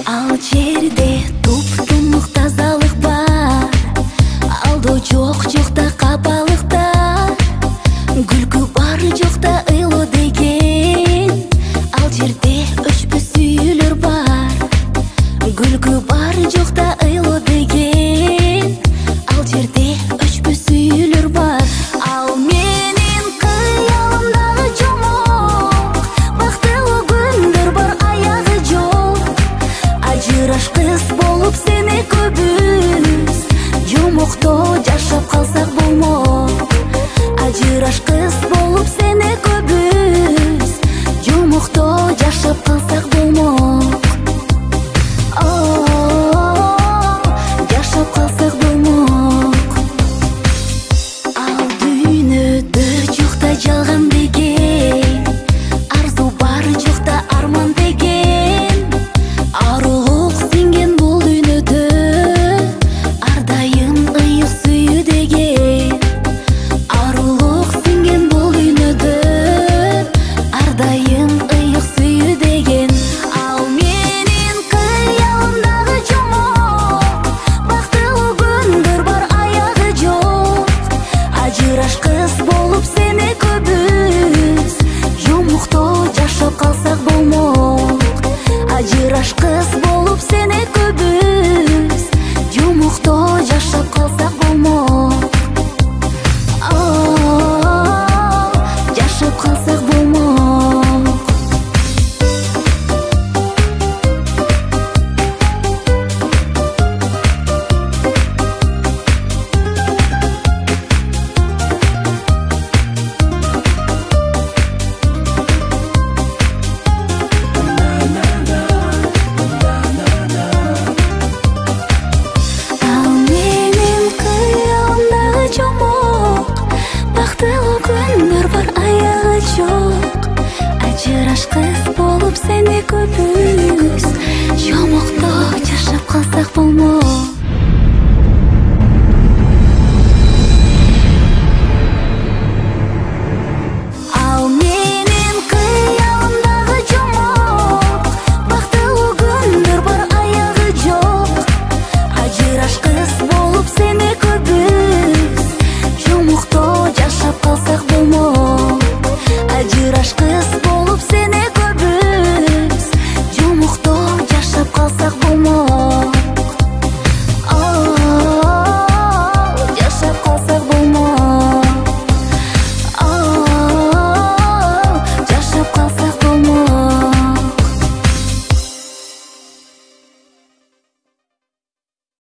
Ал жерде туп-тунук тазалык бар, алдоо жок, жокта капалыкта, күлкү бар, жокта ыйлоо деген. Ал жерде өчпөс сүйүүлөр бар, күлкү бар, жокта ыйлоо деген. Ал жерде өчпөс сүйүүлөр бар. Ал менин кыялымдагы жомок, бактылуу күндөр бар, аягы жок. Ажыраш кыз болуп сени көбүз, жомокто жашап калсак болмок. Ажыраш кыз болуп сени көбүз, жомокто жашап калсак болмок. Жашап калсак болмок. Ал дүйнөдө жокта жалган деген, арзу бар, жокта арман деген. Арулук сиңген бул дүйнөдө, ар дайым ыйык сүйүү деген. Арулук сиңген бул дүйнөдө, ар дайым ыйык сүйүү деген. Ал менин кыялымдагы жомок, бактылуу күндөр бар, аягы жок. Ажыраш кыз болуп сени көбүз, жомокто жашап калсак болмок. Ажыраш кыз болуп сени көбүз,